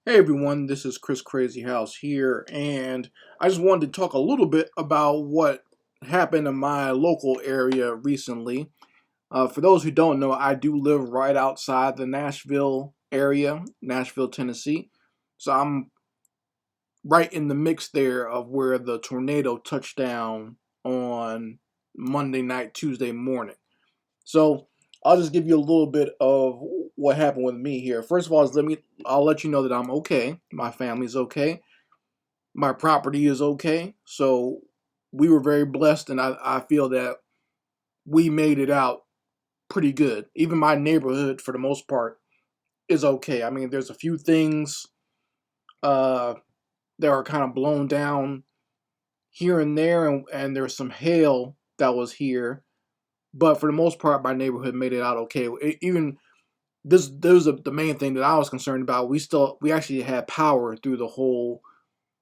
Hey everyone, this is Chris Crazy House here, and I just wanted to talk a little bit about what happened in my local area recently. For those who don't know, I do live right outside the Nashville area, Nashville, Tennessee. So I'm right in the mix there of where the tornado touched down on Monday night, Tuesday morning. So I'll just give you a little bit of what happened with me here. First of all, I'll let you know that I'm okay. My family's okay. My property is okay. So we were very blessed, and I feel that we made it out pretty good. Even my neighborhood, for the most part, is okay. I mean, there's a few things uh, that are kind of blown down here and there, and there's some hail that was here. But for the most part, my neighborhood made it out okay. Even this was the main thing that I was concerned about. We actually had power through the whole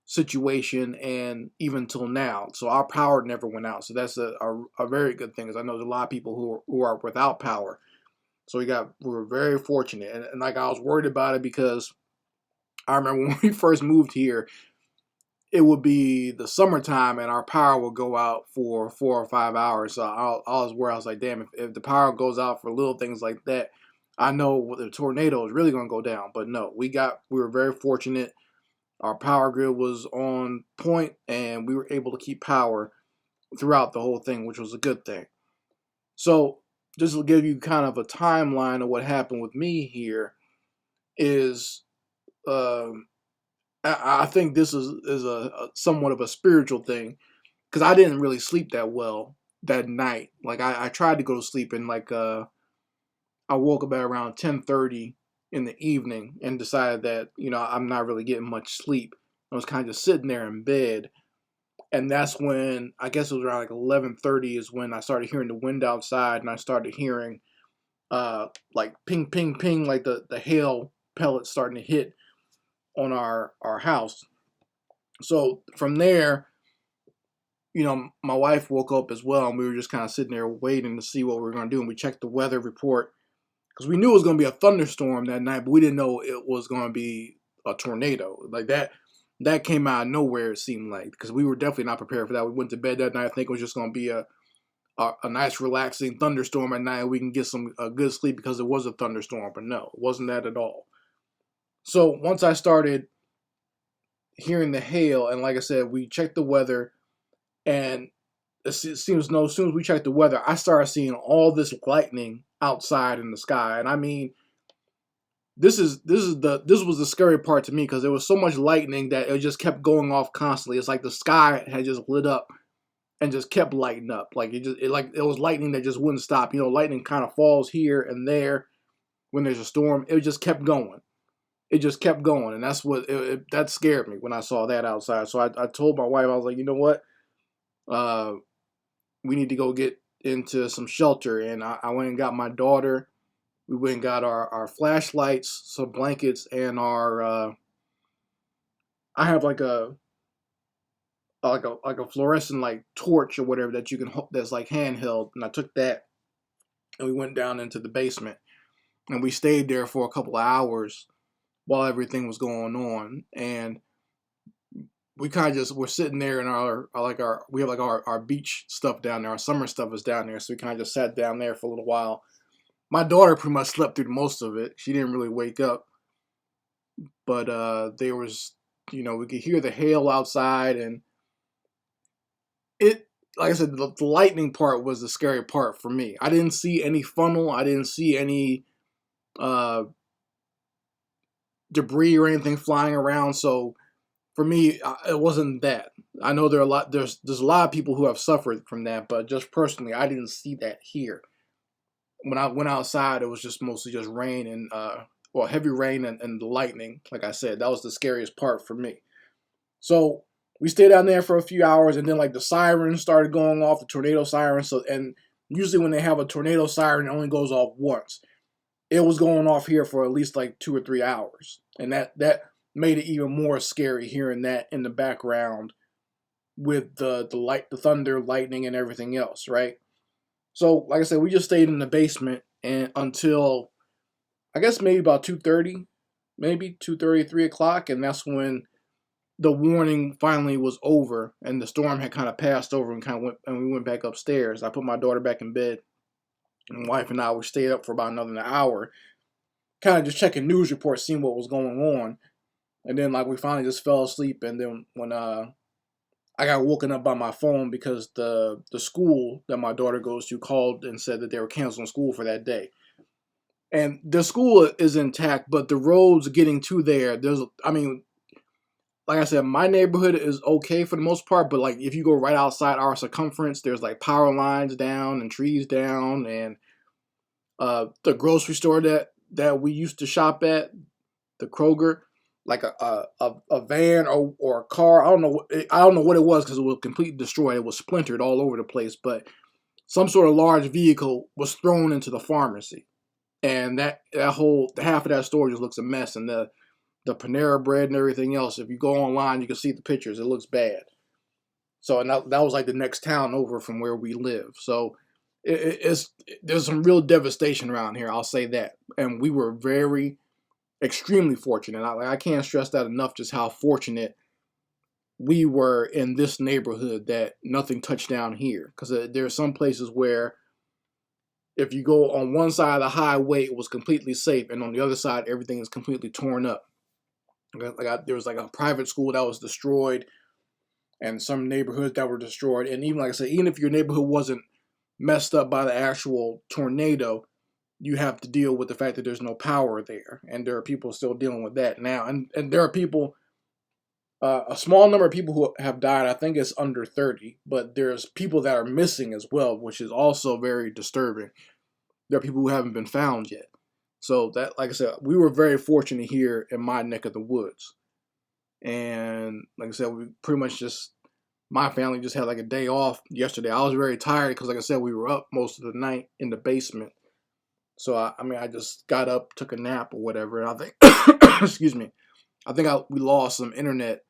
situation and even till now. So our power never went out. So that's a very good thing, because I know there's a lot of people who are without power. So we were very fortunate, and like I was worried about it because I remember when we first moved here, it would be the summertime and our power would go out for 4 or 5 hours. So I was worried. I was like, damn, if the power goes out for little things like that, I know the tornado is really going to go down. But no, we were very fortunate. Our power grid was on point, and we were able to keep power throughout the whole thing, which was a good thing. So just to give you kind of a timeline of what happened with me here is, um, I think this is a somewhat of a spiritual thing, because I didn't really sleep that well that night. Like I tried to go to sleep, and I woke up at around 10:30 in the evening and decided that I'm not really getting much sleep. I was kind of just sitting there in bed, and that's when I guess it was around like 11:30 is when I started hearing the wind outside, and I started hearing like ping ping ping, like the hail pellets starting to hit on our house. So from there, my wife woke up as well, and we were just kind of sitting there waiting to see what we were going to do. And we checked the weather report because we knew it was going to be a thunderstorm that night, but we didn't know it was going to be a tornado like that. That came out of nowhere. It seemed like, because we were definitely not prepared for that. We went to bed that night. I think it was just going to be a nice relaxing thunderstorm at night. We can get some good sleep because it was a thunderstorm, but no, it wasn't that at all. So once I started hearing the hail, and like I said, we checked the weather, and it seems no. As soon as we checked the weather, I started seeing all this lightning outside in the sky, and I mean, this was the scary part to me, because there was so much lightning that it just kept going off constantly. It's like the sky had just lit up and just kept lighting up. Like it was lightning that just wouldn't stop. Lightning kind of falls here and there when there's a storm. It just kept going. It just kept going, and that scared me when I saw that outside. So I told my wife, I was like, you know what, uh, we need to go get into some shelter, and I went and got my daughter. We went and got our flashlights, some blankets, and our I have like a fluorescent like torch or whatever that you can that's like handheld, and I took that, and we went down into the basement, and we stayed there for a couple of hours while everything was going on. And we kind of just were sitting there in our we have like our beach stuff down there. Our summer stuff is down there, so we kind of just sat down there for a little while. My daughter pretty much slept through most of it. She didn't really wake up, but there was, we could hear the hail outside, and it, like I said, the lightning part was the scary part for me. I didn't see any funnel. I didn't see any uh, debris or anything flying around. So for me, it wasn't that. I know there's a lot of people who have suffered from that, but just personally, I didn't see that here. When I went outside, it was just mostly just rain and heavy rain and the lightning. Like I said, that was the scariest part for me. So we stayed down there for a few hours, and then like the sirens started going off, the tornado siren. So, and usually when they have a tornado siren, it only goes off once. It was going off here for at least like 2 or 3 hours, and that made it even more scary, hearing that in the background with the thunder, lightning, and everything else, right? So, like I said, we just stayed in the basement and until I guess maybe about 2:30, maybe 2:30, 3 o'clock, and that's when the warning finally was over, and the storm had kind of passed over, and we went back upstairs. I put my daughter back in bed, and my wife and I stayed up for about another hour, kind of just checking news reports, seeing what was going on, and then like we finally just fell asleep. And then when I got woken up by my phone because the school that my daughter goes to called and said that they were canceling school for that day. And the school is intact, but the roads getting to there, I mean, like I said, my neighborhood is okay for the most part, but like if you go right outside our circumference, there's like power lines down and trees down, and the grocery store that we used to shop at, the Kroger, like a van or a car. I don't know what it was because it was completely destroyed. It was splintered all over the place, but some sort of large vehicle was thrown into the pharmacy, and that whole half of that store just looks a mess. And the Panera bread and everything else. If you go online, you can see the pictures. It looks bad. So, and that was like the next town over from where we live. So there's some real devastation around here. I'll say that. And we were extremely fortunate. I can't stress that enough, just how fortunate we were in this neighborhood that nothing touched down here. Because there are some places where if you go on one side of the highway, it was completely safe, and on the other side, everything is completely torn up. There was like a private school that was destroyed, and some neighborhoods that were destroyed. And even like I said, even if your neighborhood wasn't messed up by the actual tornado, you have to deal with the fact that there's no power there, and there are people still dealing with that now. And there are people, a small number of people who have died. I think it's under 30, but there's people that are missing as well, which is also very disturbing. There are people who haven't been found yet. So that, like I said, we were very fortunate here in my neck of the woods. And like I said, we pretty much my family just had like a day off yesterday. I was very tired because, like I said, we were up most of the night in the basement. So I just got up, took a nap or whatever, and I think, excuse me, I think we lost some internet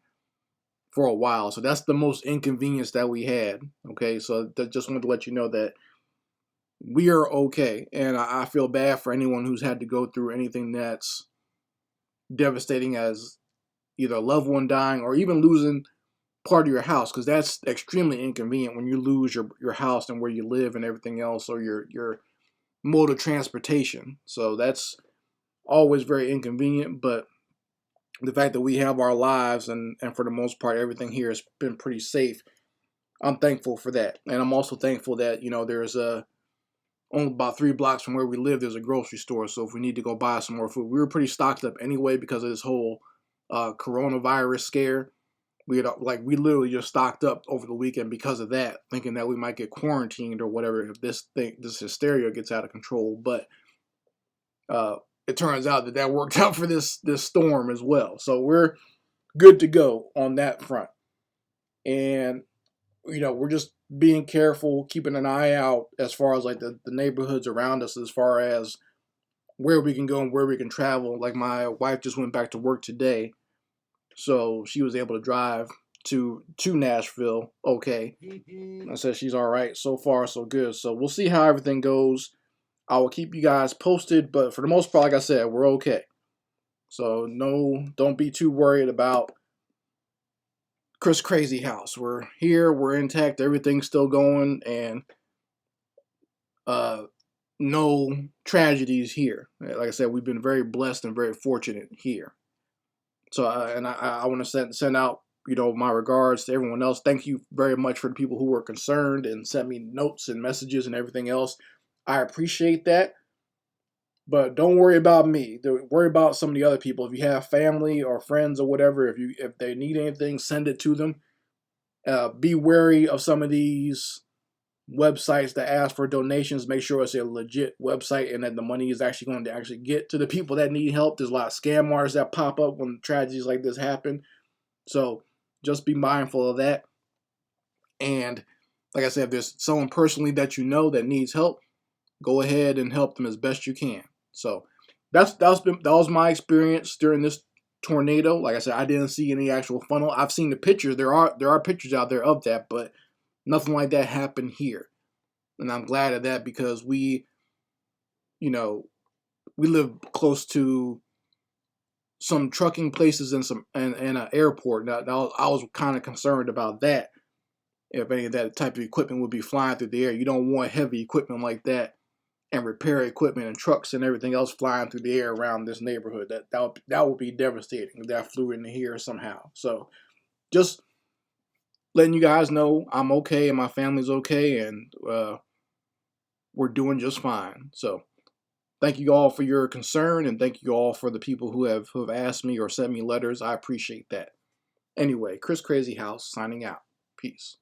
for a while. So that's the most inconvenience that we had. Okay, so just wanted to let you know that we are okay, and I feel bad for anyone who's had to go through anything that's devastating as either a loved one dying or even losing part of your house, because that's extremely inconvenient when you lose your house and where you live and everything else, or your mode of transportation. So that's always very inconvenient, but the fact that we have our lives and for the most part everything here has been pretty safe, I'm thankful for that. And I'm also thankful that there's only about 3 blocks from where we live, there's a grocery store. So if we need to go buy some more food, we were pretty stocked up anyway because of this whole coronavirus scare. We literally just stocked up over the weekend because of that, thinking that we might get quarantined or whatever if this hysteria gets out of control. But it turns out that worked out for this storm as well. So we're good to go on that front. And we're just being careful, keeping an eye out as far as like the neighborhoods around us, as far as where we can go and where we can travel. Like my wife just went back to work today, so she was able to drive to Nashville. Okay, I said she's all right so far, so good. So we'll see how everything goes. I will keep you guys posted, but for the most part, like I said, we're okay. So don't be too worried about Chris Crazy House. We're here, we're intact, everything's still going, and no tragedies here. Like I said, we've been very blessed and very fortunate here. So I want to send out my regards to everyone else. Thank you very much for the people who were concerned and sent me notes and messages and everything else. I appreciate that. But don't worry about me. Worry about some of the other people. If you have family or friends or whatever, if they need anything, send it to them. Be wary of some of these websites that ask for donations. Make sure it's a legit website and that the money is actually going to actually get to the people that need help. There's a lot of scam artists that pop up when tragedies like this happen. So just be mindful of that. And like I said, if there's someone personally that that needs help, go ahead and help them as best you can. So that was my experience during this tornado. Like I said, I didn't see any actual funnel. I've seen the pictures. There are pictures out there of that, but nothing like that happened here. And I'm glad of that because we live close to some trucking places and an airport. Now, I was kind of concerned about that. If any of that type of equipment would be flying through the air, you don't want heavy equipment like that and repair equipment and trucks and everything else flying through the air around this neighborhood. That would be devastating if that flew into here somehow. So just letting you guys know I'm okay and my family's okay, and we're doing just fine. So thank you all for your concern, and thank you all for the people who have asked me or sent me letters. I appreciate that. Anyway, Chris Crazy House signing out. Peace.